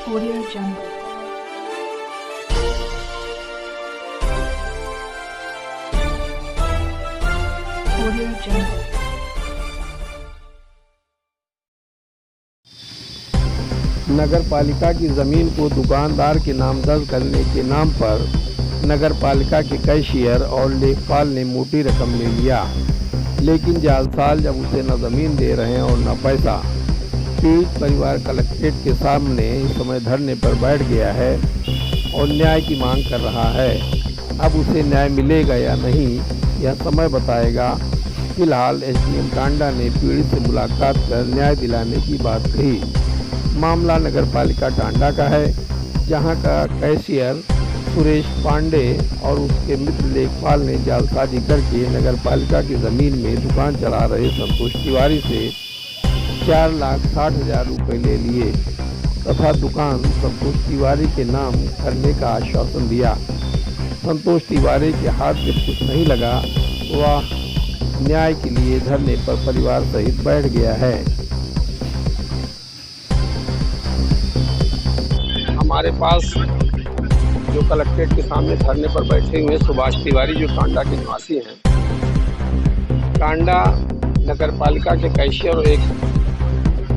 Audio Jungle. Audio Jungle. नगर पालिका की ज़मीन को दुकानदार के नाम दर्ज करने के नाम पर नगर पालिका के कैशियर और लेखपाल ने मोटी रकम ले लिया, लेकिन जालसाज जब उसे न ज़मीन दे रहे हैं और न पैसा। पीड़ित परिवार कलेक्ट्रेट के सामने इस समय धरने पर बैठ गया है और न्याय की मांग कर रहा है। अब उसे न्याय मिलेगा या नहीं, यह समय बताएगा। फिलहाल एसडीएम टांडा ने पीड़ित से मुलाकात कर न्याय दिलाने की बात कही। मामला नगर पालिका टांडा का है, जहां का कैशियर सुरेश पांडे और उसके मित्र लेखपाल ने जालसाजी करके नगर पालिका की ज़मीन में दुकान चला रहे संतोष तिवारी से 4,60,000 रुपये ले लिए तथा दुकान संतोष तिवारी के नाम करने का आश्वासन दिया। संतोष तिवारी के हाथ जब कुछ नहीं लगा, वह न्याय के लिए धरने पर परिवार सहित बैठ गया है। हमारे पास जो कलेक्ट्रेट के सामने धरने पर बैठे हुए सुभाष तिवारी, जो टांडा के निवासी हैं। टांडा नगर पालिका के कैशियर और एक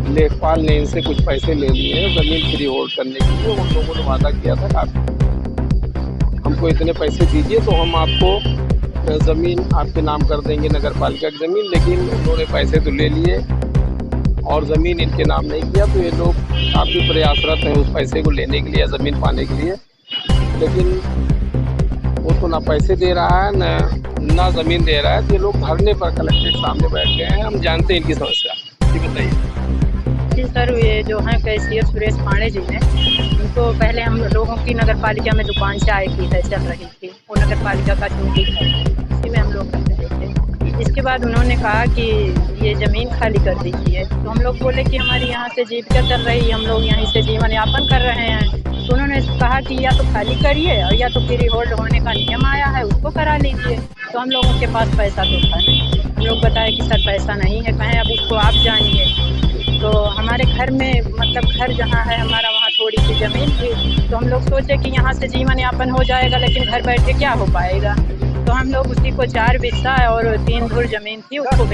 लेखपाल ने इनसे कुछ पैसे ले लिए हैं ज़मीन फ्री होल्ड करने के लिए। उन लोगों ने वादा किया था कि आप हमको इतने पैसे दीजिए तो हम आपको ज़मीन आपके नाम कर देंगे, नगर पालिका की ज़मीन। लेकिन उन्होंने पैसे तो ले लिए और ज़मीन इनके नाम नहीं किया, तो ये लोग काफ़ी प्रयासरत हैं उस पैसे को लेने के लिए, ज़मीन पाने के लिए। लेकिन वो तो ना पैसे दे रहा है ना ज़मीन दे रहा है। तो ये लोग धरने पर कलेक्ट्रेट सामने बैठ गए हैं। हम जानते हैं इनकी समस्या। जी बताइए। जी सर, ये जो हैं कैशियर सुरेश पांडे जी हैं, उनको पहले हम लोगों की नगर पालिका में दुकान चाय की है चल रही थी। वो नगर पालिका का चूंकि है, इसी में हम लोग कर रहे थे। इसके बाद उन्होंने कहा कि ये ज़मीन खाली कर दीजिए। तो हम लोग बोले कि हमारी यहाँ से जीविका चल रही है, हम लोग यहीं से जीवन यापन कर रहे हैं। तो उन्होंने कहा कि या तो खाली करिए और या तो फ्री होल्ड होने का नियम आया है, उसको करा लीजिए। तो हम लोगों के पास पैसा तो था नहीं। हम लोग बताए कि सर पैसा नहीं है। कहें अब उसको आप जानिए। तो हमारे घर में मतलब घर जहाँ है हमारा, वहाँ थोड़ी सी ज़मीन थी। तो हम लोग सोचे कि यहाँ से जीवन यापन हो जाएगा, लेकिन घर बैठ के क्या हो पाएगा। तो हम लोग उसी को 4 बिस्सा और 3 धुर ज़मीन थी, उसको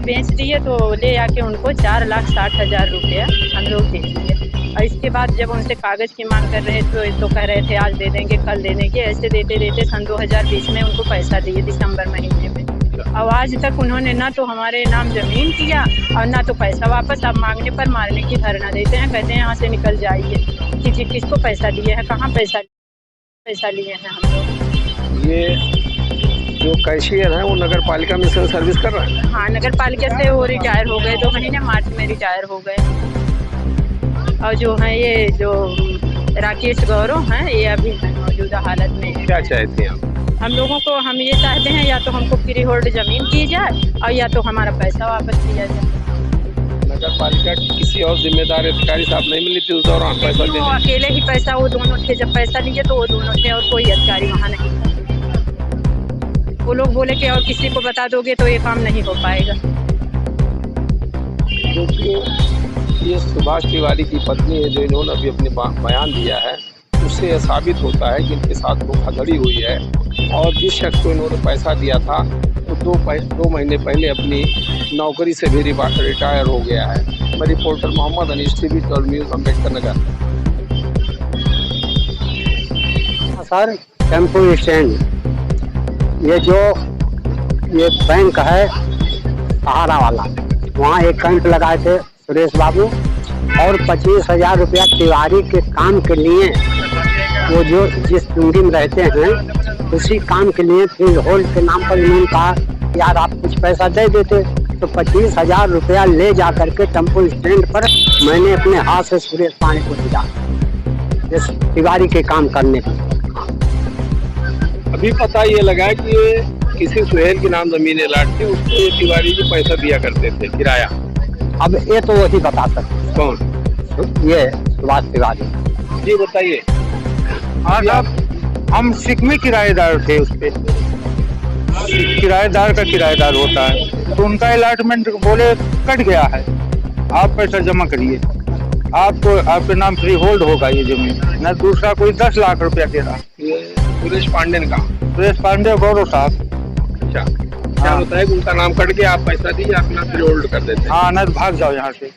बेच दिए। तो ले आके उनको 4,60,000 रुपये हम लोग दे दिए। और इसके बाद जब उनसे कागज़ की मांग कर रहे थे तो कह रहे थे आज दे देंगे, कल दे देंगे। ऐसे देते देते सन 2020 में उनको पैसा दिए, दिसंबर महीने में। अब आज तक उन्होंने ना तो हमारे नाम ज़मीन किया और ना तो पैसा वापस। अब मांगने पर मारने की धरना देते हैं, कहते हैं यहाँ से निकल जाइए। किसको पैसा दिए हैं, कहाँ पैसा लिए हैं हम लोग। ये जो कैशियर है वो नगर पालिका में सर्विस कर रहा है। हाँ, नगर पालिका से वो रिटायर हो गए, 2 महीने मार्च में रिटायर हो गए। और जो है ये जो राकेश गौरव हैं, ये अभी मौजूदा हालत में। क्या चाहते हैं हम लोगों को? हम ये चाहते हैं या तो हमको फ्री होल्ड ज़मीन की जाए और या तो हमारा पैसा वापस किया जाए। नगर पालिका की किसी और जिम्मेदार अधिकारी साहब नहीं मिली थी उस दौरान पैसा देने? वो अकेले ही पैसा, वो दोनों थे। जब पैसा लिए तो वो दोनों थे और कोई अधिकारी वहाँ नहीं था। वो लोग बोले कि और किसी को बता दोगे तो ये काम नहीं हो पाएगा। क्योंकि ये सुभाष तिवारी की पत्नी है, जो इन्होंने अभी अपने बयान दिया है, उससे यह साबित होता है कि इनके साथ धोखाधड़ी हुई है। और जिस शख्स को इन्होंने पैसा दिया था वो 2 महीने पहले अपनी नौकरी से भी रिटायर हो गया है। मैं reporter Mohammad Anees, TV 12 news, Ambedkar Nagar. Sir, tempo stand, ये बैंक है सहारा वाला, वहाँ एक कैंप लगाए थे सुरेश बाबू और 25,000 रुपया तिवारी के काम के लिए, वो जो जिस चुंगी में रहते हैं उसी काम के लिए फ्री होल्ड के नाम पर इन्होंने कहा यार आप कुछ पैसा दे देते। तो 25,000 रुपया ले जा करके टेम्पो स्टैंड पर मैंने अपने हाथ से सुरेश पांडे को दिया इस तिवारी के काम करने पर। अभी पता ये लगा कि ये किसी सुहेल के नाम ज़मीन लाट थी, उसको ये तिवारी जी पैसा दिया करते थे किराया। अब ये तो वही बता सकते। कौन? ये सुभाष तिवारी जी बताइए। हाँ साहब, हम सिकमी किराएदार थे। उस पे किराएदार का किराएदार होता है, तो उनका अलॉटमेंट बोले कट गया है, आप पैसा जमा करिए। आपको आपके नाम फ्री होल्ड होगा ये जमीन, न दूसरा कोई 10 लाख रुपया दे रहा। ये सुरेश पांडेन का। सुरेश पांडे गौरव साहब। अच्छा, क्या होता है कि उनका नाम कट के आप पैसा दीजिए, अपना फ्री होल्ड कर देते हैं। हाँ, न भाग जाओ यहाँ से।